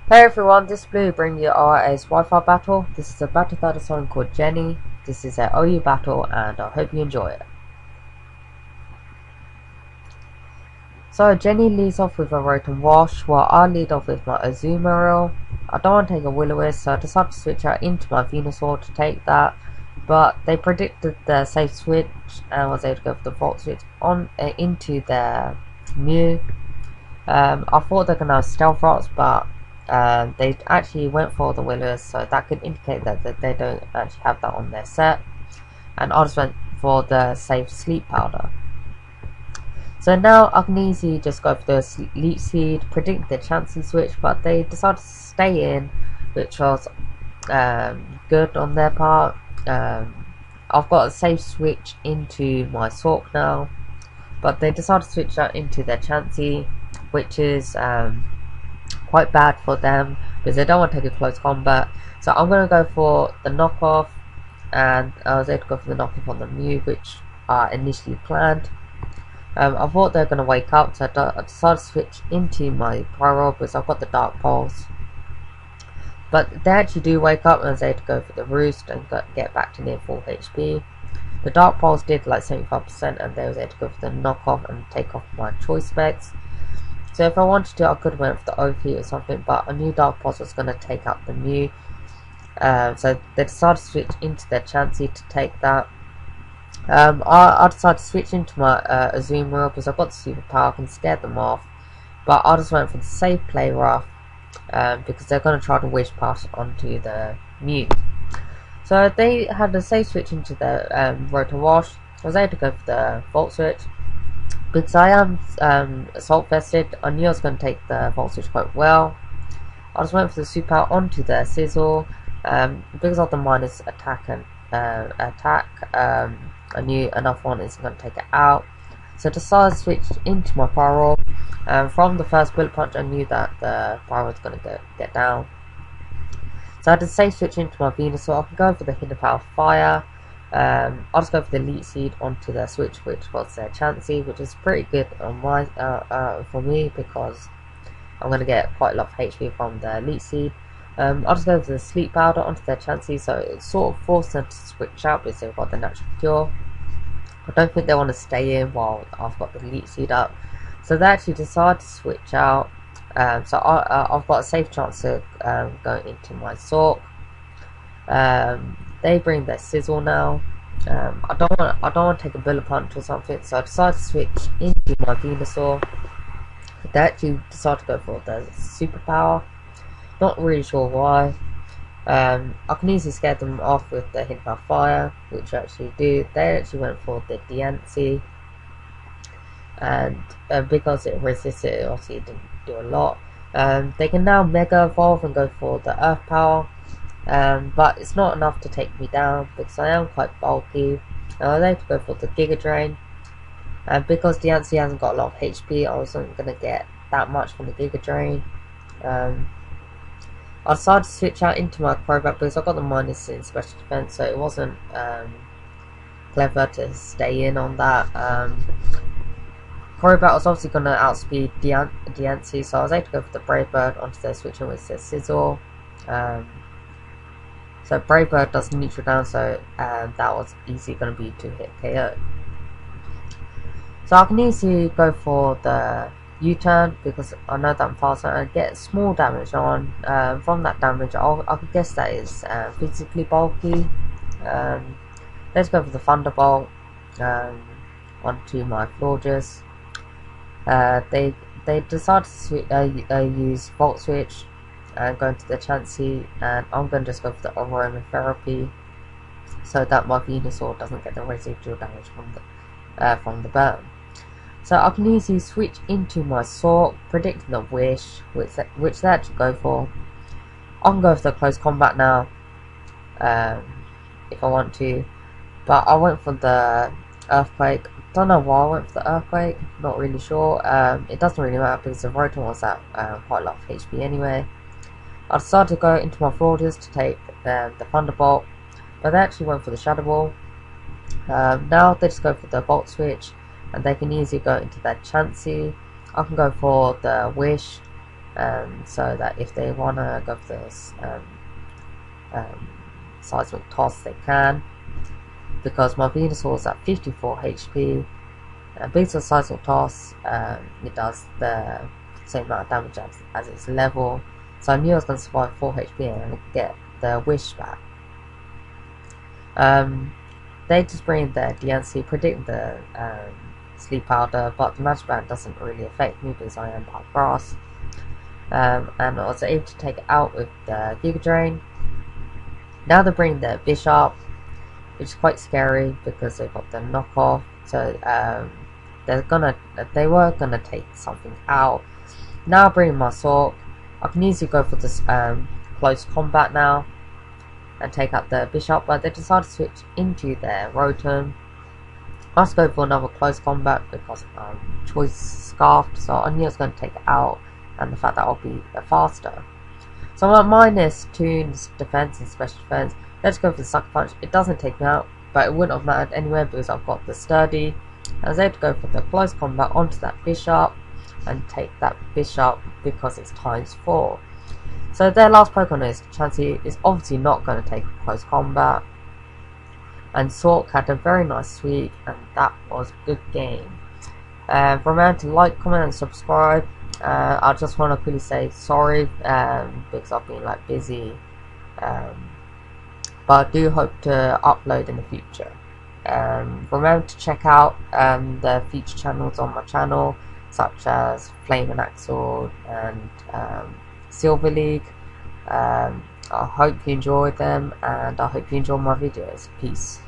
Hey everyone, this is Blue bringing you ORAS Wi-Fi battle. This is a battle that is song called Jenny. This is an OU battle and I hope you enjoy it. So Jenny leads off with a Road and Wash while I lead off with my Azumarill. I don't want to take a Will-O-Wisp, so I decided to switch out into my Venusaur to take that. But they predicted the safe switch and was able to go for the Volt switch on into their Mew. I thought they're going to have Stealth Rocks, but they actually went for the Will-O-Wisp, so that could indicate that they don't actually have that on their set. And I just went for the safe Sleep Powder. So now I can easily just go for the Leech Seed, predict the Chansey switch, but they decided to stay in, which was good on their part. I've got a safe switch into my Sawk now, but they decided to switch that into their Chansey, which is quite bad for them because they don't want to take a close combat. So I'm going to go for the knockoff, and I was able to go for the knockoff on the Mew, which I initially planned. I thought they were going to wake up, so I decided to switch into my Pyroar because I've got the Dark Pulse. But they actually do wake up, and I was able to go for the Roost and get back to near full HP. The Dark Pulse did like 75%, and they was able to go for the knockoff and take off my choice specs. So if I wanted to, I could have went for the Overheat or something, but I knew Dark Pulse was going to take out the Mew. So they decided to switch into their Chansey to take that. I decided to switch into my Azumarill because I've got the superpower, I can scare them off. But I just went for the safe play rough because they're going to try to Wish Pass onto the Mew. So they had a safe switch into the Road to Wash. I was able to go for the Volt switch. Because I am Assault Vested, I knew I was going to take the Volt switch quite well. I just went for the superpower onto the Sizzle. Because of the minus attack and I knew enough one is going to take it out. So I decided to switch into my Pyroar. From the first Bullet Punch, I knew that the Pyroar was going to get down. So I had to safe switch into my Venusaur. I can go for the Hidden Power Fire. I'll just go for the Leech Seed onto the switch, which was their Chansey, which is pretty good on my for me because I'm going to get quite a lot of HP from the Leech Seed. I'll just go for the Sleep Powder onto their Chansey, so it sort of forced them to switch out because they've got the Natural Cure. I don't think they want to stay in while I've got the Leech Seed up, so they actually decided to switch out. So I've got a safe chance to go into my Sawk. They bring their Sizzle now. I don't want to take a Bullet Punch or something, so I decided to switch into my Venusaur. They actually decided to go for the superpower. Not really sure why. I can easily scare them off with the Hidden Power Fire, which I actually do. They actually went for the Diancie, and because it resisted it, obviously it didn't do a lot. They can now Mega Evolve and go for the Earth Power, but it's not enough to take me down because I am quite bulky. I was able to go for the Giga Drain, and because Diancie hasn't got a lot of HP, I wasn't going to get that much from the Giga Drain. I decided to switch out into my Crobat because I got the minus in special defense, so it wasn't clever to stay in on that. Crobat was obviously going to outspeed Diancie, so I was able to go for the Brave Bird onto their switching with the Sizzle. So Brave Bird does neutral down, so that was easy going to be 2-hit KO. So I can easily go for the U-turn because I know that I'm faster and I get small damage on. From that damage, I could guess that is physically bulky. Let's go for the Thunderbolt onto my Florges. They decided to use Volt Switch and go into the Chansey, and I'm going to just go for the Aromatherapy so that my Venusaur doesn't get the residual damage from the burn. So I can easily switch into my Sawk, predicting the Wish, which they actually go for. I can go for the close combat now, if I want to, but I went for the Earthquake. Don't know why I went for the Earthquake, not really sure. It doesn't really matter because the Rotom was at quite a lot of HP anyway. I decided to go into my Florges to take the Thunderbolt, but they actually went for the Shadow Ball. Now they just go for the Volt Switch, and they can easily go into that Chansey. I can go for the Wish, so that if they want to go for this seismic toss, they can. Because my Venusaur is at 54 HP, and based on seismic toss, it does the same amount of damage as its level. So I knew I was going to survive 4 HP and get the wish back. They just bring the DNC, predict the sleep powder, but the magic band doesn't really affect me because I am part grass. And I was able to take it out with the Giga Drain. Now they bring the Bishop, which is quite scary because they've got the knockoff. So they were gonna take something out. Now bringing my Sawk, I can easily go for this close combat now and take out the Bishop, but they decided to switch into their Rotom. I must go for another close combat because choice scarfed, so I knew I was going to take it out, and the fact that I'll be faster. So I'm at -2 defense and special defense. Let's go for the Sucker Punch. It doesn't take me out, but it wouldn't have mattered anyway because I've got the Sturdy. I was able to go for the close combat onto that Bishop and take that Bishop because it's ×4. So their last Pokemon is Chansey is obviously not going to take close combat. And Sawk had a very nice sweep, and that was a good game. Remember to like, comment and subscribe. I just want to quickly say sorry because I've been busy, but I do hope to upload in the future. Remember to check out the feature channels on my channel, such as Flame and Axel and Silver League. I hope you enjoyed them, and I hope you enjoy my videos. Peace.